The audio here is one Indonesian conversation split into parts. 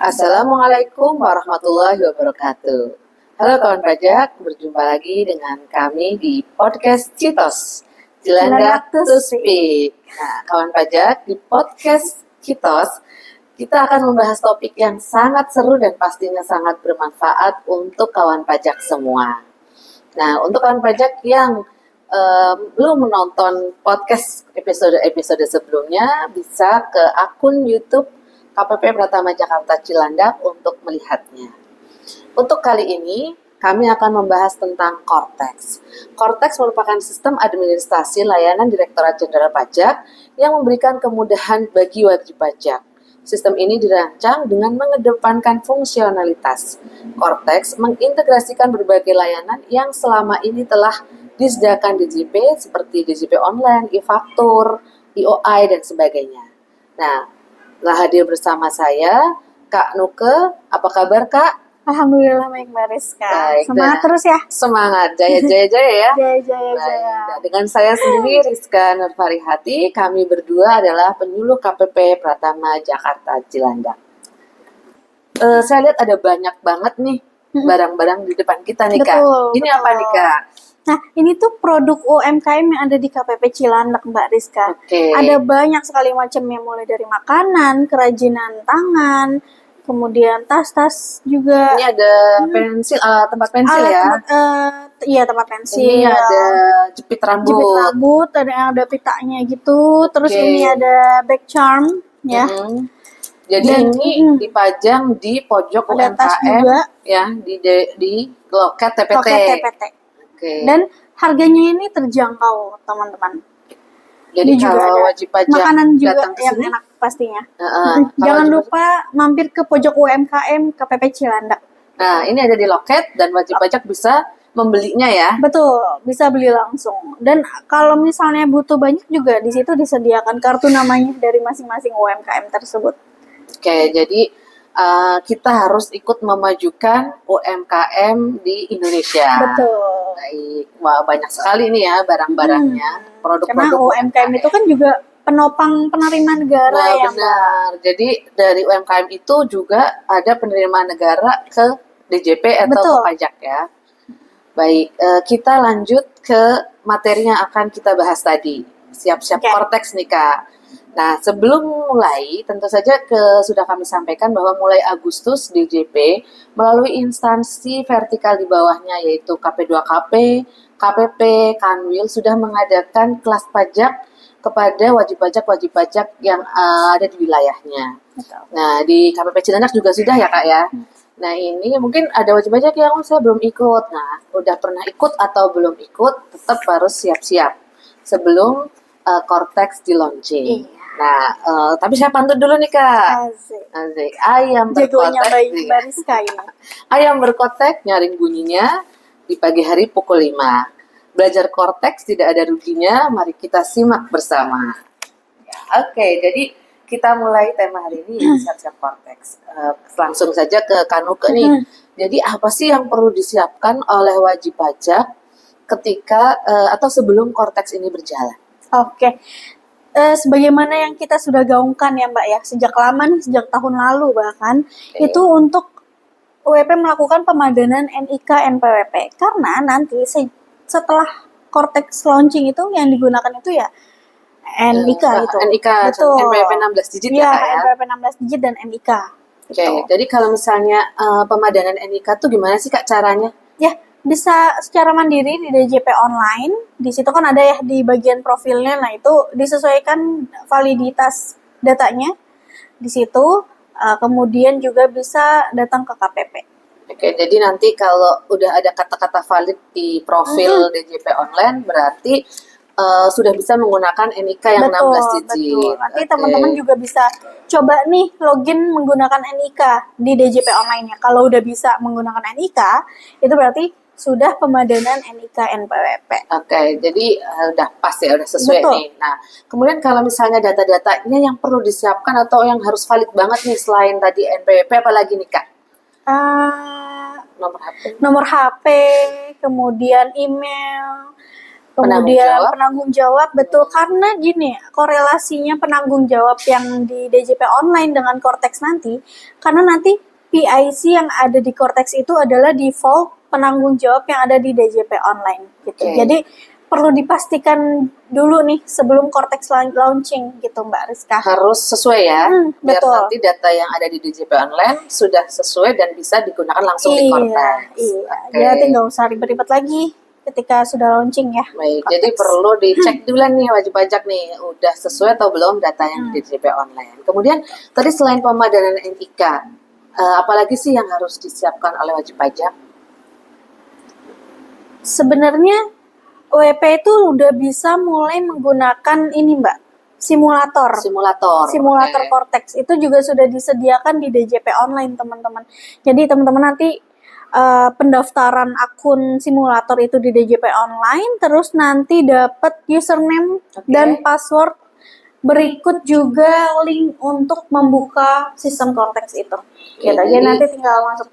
Assalamualaikum warahmatullahi wabarakatuh. Halo kawan pajak, berjumpa lagi dengan kami di podcast Citos, Cilandak to Speak. Nah, kawan pajak, di podcast Citos, kita akan membahas topik yang sangat seru dan pastinya sangat bermanfaat untuk kawan pajak semua. Nah, untuk kawan pajak yang belum menonton podcast episode sebelumnya, bisa ke akun YouTube KPP Pratama Jakarta Cilandak untuk melihatnya. Untuk kali ini, kami akan membahas tentang Cortex. Cortex merupakan sistem administrasi layanan Direktorat Jenderal Pajak yang memberikan kemudahan bagi wajib pajak. Sistem ini dirancang dengan mengedepankan fungsionalitas. Cortex mengintegrasikan berbagai layanan yang selama ini telah disediakan DJP seperti DJP online, e-faktur, IOI, dan sebagainya. Nah, telah hadir bersama saya, Kak Nuke. Apa kabar, Kak? Alhamdulillah baik Mbak Rizka. Baik, Semangat terus ya. Semangat, jaya ya. Jaya. Nah, dengan saya sendiri Rizka Nurfarihati, kami berdua adalah penyuluh KPP Pratama Jakarta Cilandak. Saya lihat ada banyak banget nih barang-barang di depan kita nih, Kak. Ini betul. Apa nih, Kak? Nah, ini tuh produk UMKM yang ada di KPP Cilandak, Mbak Rizka. Ada banyak sekali macamnya, mulai dari makanan, kerajinan tangan, kemudian tas-tas juga. Ini ada pensil, tempat pensil ya? Iya, tempat pensil. Ini ada jepit rambut. Ada pitanya gitu. Terus ini ada back charm, ya. Jadi ini dipajang di pojok UMKM, ya, di loket TPT. Dan harganya ini terjangkau, teman-teman. Jadi kalau wajib pajak makanan juga datang ke yang sini, enak pastinya. Jangan lupa mampir ke pojok UMKM KPP Cilandak. Nah, ini ada di loket dan wajib pajak bisa membelinya ya. Betul, bisa beli langsung. Dan kalau misalnya butuh banyak juga di situ disediakan kartu namanya dari masing-masing UMKM tersebut. Oke, jadi kita harus ikut memajukan UMKM di Indonesia. Betul. Baik, wah banyak sekali nih ya barang-barangnya, produk-produk karena UMKM itu kan juga penopang penerimaan negara ya, benar. Jadi dari UMKM itu juga ada penerimaan negara ke DJP atau ke pajak ya. Baik, kita lanjut ke materi yang akan kita bahas tadi. Siap-siap Cortex nih, Kak. Nah, sebelum mulai, tentu saja sudah kami sampaikan bahwa mulai Agustus DJP melalui instansi vertikal di bawahnya yaitu KP2KP, KPP, Kanwil sudah mengadakan kelas pajak kepada wajib pajak yang ada di wilayahnya. Betul. Nah, di KPP Cilandak juga sudah ya, Kak ya. Nah, ini mungkin ada wajib pajak yang saya belum ikut. Nah, udah pernah ikut atau belum ikut, tetap harus siap-siap sebelum Cortex di launching. Nah, tapi saya pantun dulu nih, Kak. Asik. Ayam berkotek. Ayam berkotek, nyaring bunyinya di pagi hari pukul 5. Belajar Cortex tidak ada ruginya, mari kita simak bersama. Oke, jadi kita mulai tema hari ini, siap-siap Cortex. Langsung saja ke Kanuke nih. Jadi apa sih yang perlu disiapkan oleh wajib pajak ketika atau sebelum Cortex ini berjalan? Oke. Sebagaimana yang kita sudah gaungkan ya Mbak ya, sejak lama nih, sejak tahun lalu bahkan, itu untuk WP melakukan pemadanan NIK NPWP. Karena nanti setelah Cortex launching itu yang digunakan itu ya NIK gitu. NIK, betul. NPWP 16 digit ya, Kak ya? NPWP 16 digit dan NIK. Oke, jadi kalau misalnya pemadanan NIK tuh gimana sih Kak caranya? Ya, bisa secara mandiri di DJP online. Di situ kan ada ya di bagian profilnya. Nah, itu disesuaikan validitas datanya di situ. Kemudian juga bisa datang ke KPP. Oke, jadi nanti kalau udah ada kata-kata valid di profil DJP online, berarti sudah bisa menggunakan NIK yang 16 digit. Betul. Nanti teman-teman juga bisa coba nih login menggunakan NIK di DJP online-nya. Kalau udah bisa menggunakan NIK, itu berarti sudah pemadanan NIK NPWP. Oke, jadi udah pas ya, udah sesuai nih. Nah, kemudian kalau misalnya data-datanya yang perlu disiapkan atau yang harus valid banget nih selain tadi NPWP, apalagi nih Kak? Nomor HP, kemudian email, Kemudian penanggung jawab, betul, karena gini, korelasinya penanggung jawab yang di DJP online dengan Cortex nanti, karena nanti PIC yang ada di Cortex itu adalah default penanggung jawab yang ada di DJP online gitu. Jadi perlu dipastikan dulu nih sebelum Cortex launching gitu Mbak Rizka. Harus sesuai ya, biar betul. nanti data yang ada di DJP online sudah sesuai dan bisa digunakan langsung di Cortex. Iya, jadi nggak usah ribet-ribet lagi ketika sudah launching ya. Baik, jadi perlu dicek dulu nih wajib pajak nih, udah sesuai atau belum data yang di DJP online. Kemudian tadi selain pemadanan NIK, apalagi sih yang harus disiapkan oleh wajib pajak? Sebenarnya WP itu udah bisa mulai menggunakan ini Mbak, simulator Cortex itu juga sudah disediakan di DJP online teman-teman. Jadi teman-teman nanti pendaftaran akun simulator itu di DJP online, terus nanti dapat username dan password, berikut juga link untuk membuka sistem Cortex itu. Gitu aja, nanti tinggal masuk.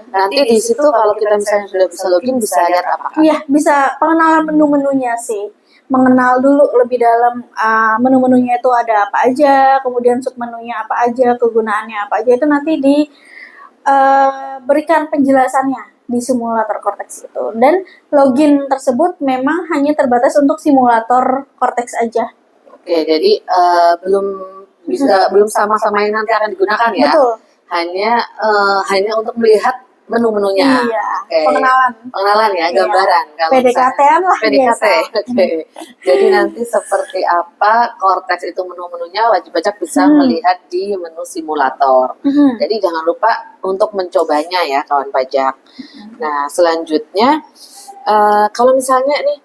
Nanti di situ kalau kita misalnya sudah bisa login, bisa lihat apa? Iya, bisa pengenalan menu-menunya sih. Mengenal dulu lebih dalam menu-menunya itu ada apa aja, kemudian submenunya apa aja, kegunaannya apa aja, itu nanti berikan penjelasannya di simulator Cortex itu. Dan login tersebut memang hanya terbatas untuk simulator Cortex aja. Oke, jadi belum sama-sama yang nanti akan digunakan ya. Betul. Hanya untuk melihat menu-menunya. Iya. Pengenalan ya, gambaran. Kalau PDKT-an lah. PDKT. Jadi nanti seperti apa Cortex itu menu-menunya, wajib pajak bisa melihat di menu simulator. Jadi jangan lupa untuk mencobanya ya kawan pajak. Nah selanjutnya kalau misalnya nih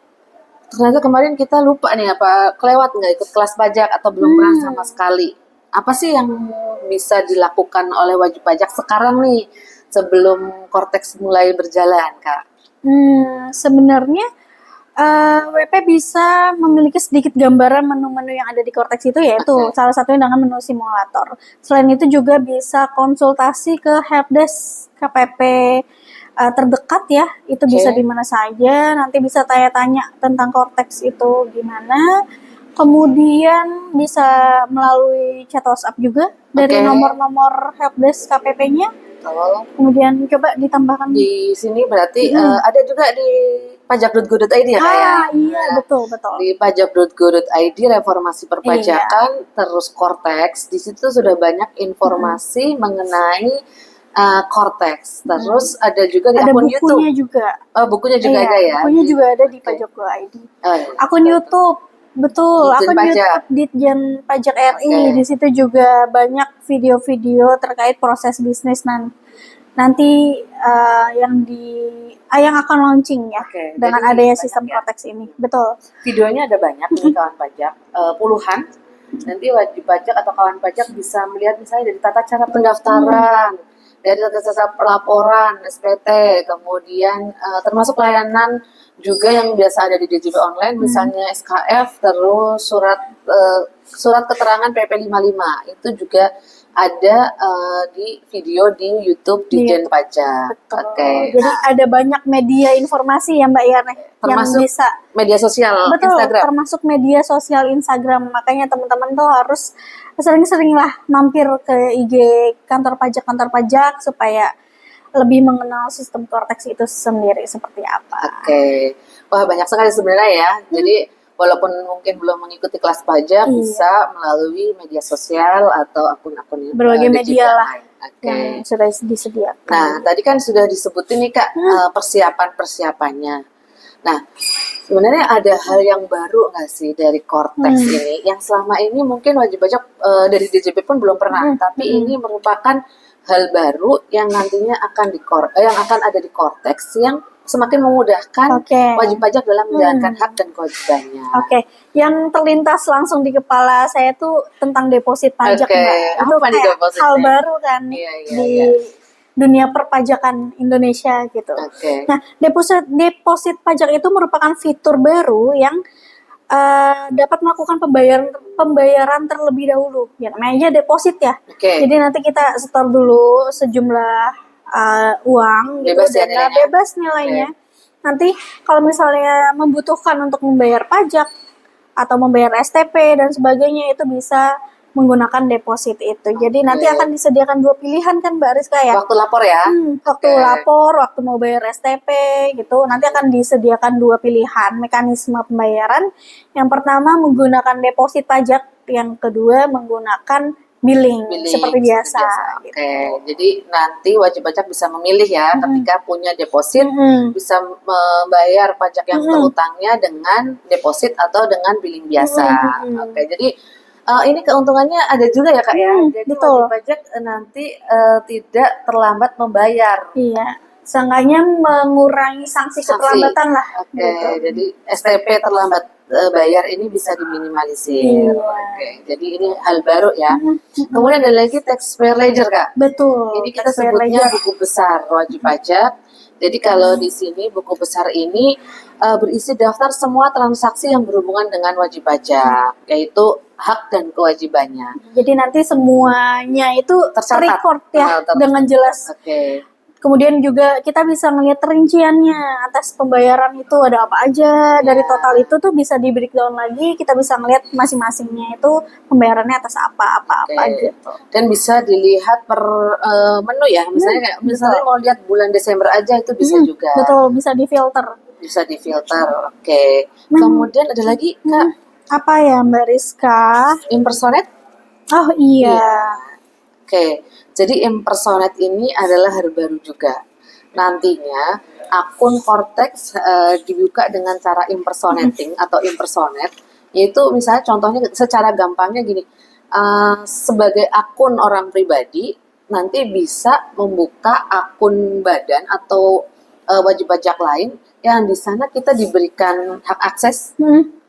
ternyata kemarin kita lupa nih, apa kelewat nggak ikut kelas pajak atau belum pernah sama sekali, apa sih yang bisa dilakukan oleh wajib pajak sekarang nih sebelum Cortex mulai berjalan, Kak? Sebenarnya WP bisa memiliki sedikit gambaran menu-menu yang ada di Cortex itu, yaitu salah satunya dengan menu simulator. Selain itu juga bisa konsultasi ke helpdesk KPP terdekat ya, itu bisa di mana saja, nanti bisa tanya-tanya tentang Cortex itu gimana. Kemudian bisa melalui chat WhatsApp juga dari nomor-nomor helpdesk KPP-nya. Kemudian coba ditambahkan di sini berarti ada juga di pajak.go.id ya Kak ya? Iya, betul. Di pajak.go.id reformasi perpajakan, terus Cortex, di situ sudah banyak informasi mengenai Cortex. Terus ada juga di akun YouTube. Bukunya juga. Bukunya juga ada ya? Bukunya juga ada di pajak.go.id. Akun YouTube, betul. Akun YouTube Ditjen Pajak RI. Di situ juga banyak video-video terkait proses bisnis nanti yang akan launching ya, dengan adanya sistem Cortex ini. Betul. Videonya ada banyak nih kawan pajak, puluhan. Nanti wajib pajak atau kawan pajak bisa melihat misalnya dari tata cara pendaftaran, dari tata cara pelaporan SPT, kemudian termasuk layanan juga yang biasa ada di DJP online, misalnya SKF, terus surat keterangan PP 55 itu juga ada di video di YouTube Ditjen Pajak. Jadi ada banyak media informasi ya Mbak Yarne, termasuk yang bisa media sosial. Instagram. Termasuk media sosial Instagram. Makanya teman-teman tuh harus sering-sering lah mampir ke IG kantor pajak supaya lebih mengenal sistem Cortex itu sendiri seperti apa. Wah banyak sekali sebenarnya ya. Jadi walaupun mungkin belum mengikuti kelas pajak, bisa melalui media sosial atau akun-akun berbagai media lah yang sudah disediakan. Nah, tadi kan sudah disebutin nih Kak persiapan-persiapannya. Nah, sebenarnya ada hal yang baru nggak sih dari Cortex ini, yang selama ini mungkin wajib pajak dari DJP pun belum pernah, tapi ini merupakan hal baru yang nantinya yang akan ada di Cortex yang semakin memudahkan wajib pajak dalam menjalankan hak dan kewajibannya. Yang terlintas langsung di kepala saya tuh tentang deposit pajak, Mbak. Itu kayak hal baru kan di dunia perpajakan Indonesia gitu. Nah, deposit pajak itu merupakan fitur baru yang dapat melakukan pembayaran terlebih dahulu. Ya, namanya deposit ya. Jadi nanti kita setor dulu sejumlah uang gitu, dana bebas nilainya. nanti kalau misalnya membutuhkan untuk membayar pajak atau membayar STP dan sebagainya itu bisa menggunakan deposit itu. Jadi nanti akan disediakan 2 pilihan kan Mbak Rizka ya. Waktu lapor ya. Waktu lapor, waktu mau bayar STP gitu. Nanti akan disediakan 2 pilihan mekanisme pembayaran. Yang pertama menggunakan deposit pajak, yang kedua menggunakan billing seperti biasa. Gitu. Jadi nanti wajib pajak bisa memilih ya ketika punya deposit bisa membayar pajak yang terutangnya dengan deposit atau dengan billing biasa. Jadi ini keuntungannya ada juga ya Kak ya. Jadi wajib pajak nanti tidak terlambat membayar. Iya. Seenggaknya mengurangi sanksi keterlambatan lah. Gitu. Jadi STP terlambat bayar ini bisa diminimalisir. Jadi ini hal baru ya. Kemudian ada lagi taxpayer ledger Kak. Betul. Ini kita sebutnya buku besar wajib pajak. Jadi kalau di sini buku besar ini berisi daftar semua transaksi yang berhubungan dengan wajib pajak, yaitu hak dan kewajibannya. Jadi nanti semuanya itu terrecord ya dengan jelas. Kemudian juga kita bisa melihat rinciannya atas pembayaran itu ada apa aja. Dari total itu tuh bisa di breakdown lagi, kita bisa melihat masing-masingnya itu pembayarannya atas apa gitu. Dan bisa dilihat per menu ya, misalnya misalnya mau lihat bulan Desember aja itu bisa juga. Betul, bisa difilter. Bisa difilter. Kemudian ada lagi Kak. Apa ya Mbak Rizka? Impersonate? Oh iya. Jadi impersonate ini adalah hal baru juga. Nantinya akun Cortex dibuka dengan cara impersonating atau impersonate, yaitu misalnya contohnya secara gampangnya gini, sebagai akun orang pribadi nanti bisa membuka akun badan atau wajib pajak lain yang di sana kita diberikan hak akses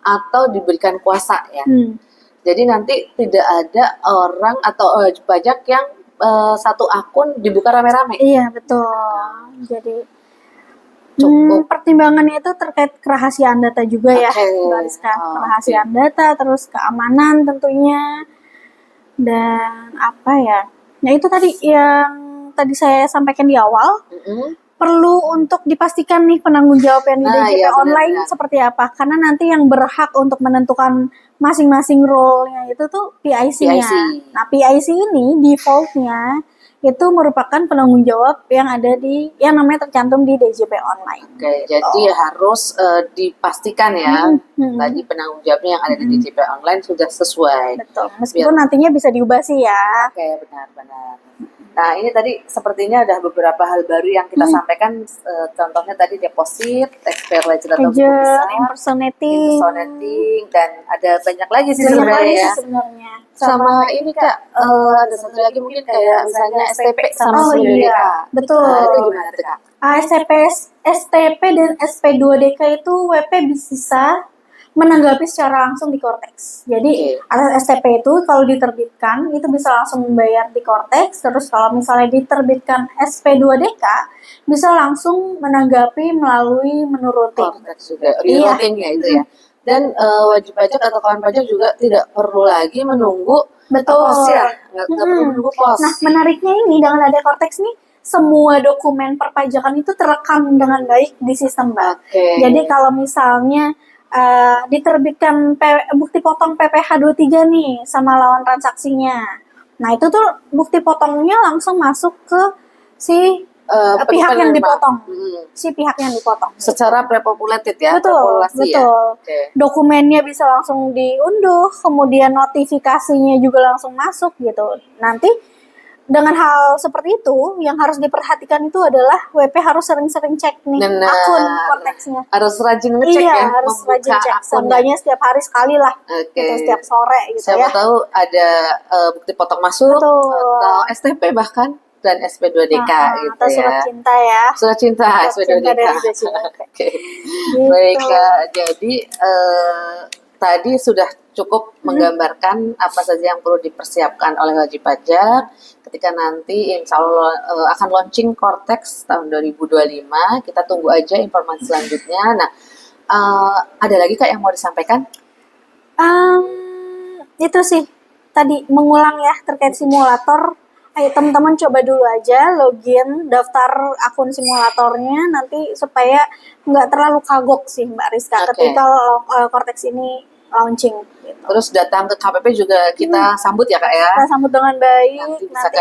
atau diberikan kuasa ya. Jadi nanti tidak ada orang atau wajib pajak yang satu akun dibuka rame-rame. Iya betul. Jadi pertimbangannya itu terkait kerahasiaan data juga ya, kerahasiaan data, terus keamanan tentunya, dan apa ya? Nah itu tadi yang tadi saya sampaikan di awal. Perlu untuk dipastikan nih penanggung jawab yang di DJP online seperti apa, karena nanti yang berhak untuk menentukan masing-masing role-nya itu tuh PIC-nya. Nah PIC ini default-nya itu merupakan penanggung jawab yang ada di yang namanya tercantum di DJP online. Jadi harus dipastikan ya tadi penanggung jawabnya yang ada di DJP online sudah sesuai. Betul. Meskipun nantinya bisa diubah sih ya. Benar-benar. Nah ini tadi sepertinya ada beberapa hal baru yang kita sampaikan, contohnya tadi deposit, taxpayer ledger atau buku besar, impersonating, dan ada banyak lagi sih sebenarnya. Sama ini Kak, ada satu lagi mungkin kayak misalnya STP sama SP2DK. Betul. Itu gimana tuh Kak? STP dan SP2DK itu WP bisa menanggapi secara langsung di Cortex. Jadi atas STP itu kalau diterbitkan itu bisa langsung membayar di Cortex. Terus kalau misalnya diterbitkan SP2DK bisa langsung menanggapi melalui menu routing. Cortex juga. Routing ya itu ya. Dan wajib pajak atau kawan pajak juga tidak perlu lagi menunggu pos ya. Nggak perlu menunggu pos. Nah menariknya ini dengan ada Cortex nih, semua dokumen perpajakan itu terekam dengan baik di sistem Mbak. Jadi kalau misalnya diterbitkan bukti potong PPh 23 nih sama lawan transaksinya. Nah itu tuh bukti potongnya langsung masuk ke si pihak yang dipotong. Si pihak yang dipotong. Secara pre-populated ya? Betul. Dokumennya bisa langsung diunduh, kemudian notifikasinya juga langsung masuk gitu. Nanti dengan hal seperti itu, yang harus diperhatikan itu adalah WP harus sering-sering cek nih akun Cortex-nya. Harus rajin ngecek ya? Harus rajin cek. Seenggaknya setiap hari sekali lah. Gitu, setiap sore gitu Siapa tahu ada bukti potong masuk, atau STP bahkan, dan SP2DK gitu atau surat cinta ya. Surat cinta, SP2DK. Baik, jadi tadi sudah cukup menggambarkan apa saja yang perlu dipersiapkan oleh wajib pajak ketika nanti insya Allah akan launching Cortex tahun 2025. Kita tunggu aja informasi selanjutnya. Nah, ada lagi Kak yang mau disampaikan? Itu sih tadi mengulang ya terkait simulator Ayo teman-teman coba dulu aja login, daftar akun simulatornya nanti supaya nggak terlalu kagok sih Mbak Rizka ketika Cortex ini launching. Gitu. Terus datang ke KPP juga kita sambut ya Kak ya. Kita sambut dengan baik. Nanti bisa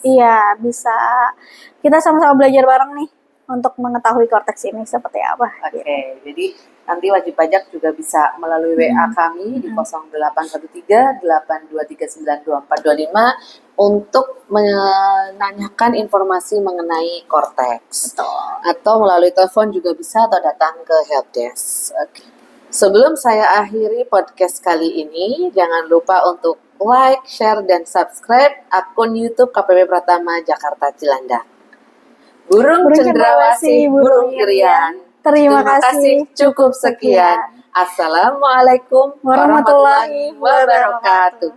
iya bisa. Kita sama-sama belajar bareng nih untuk mengetahui Cortex ini seperti apa. Oke, jadi nanti wajib pajak juga bisa melalui WA kami di 0813-823-92425 untuk menanyakan informasi mengenai Cortex. Betul. Atau melalui telepon juga bisa atau datang ke helpdesk. Oke. Sebelum saya akhiri podcast kali ini, jangan lupa untuk like, share, dan subscribe akun YouTube KPP Pratama Jakarta Cilandak. Burung cendrawasih, burung irian. Terima kasih. Cukup sekian. Assalamualaikum warahmatullahi wabarakatuh.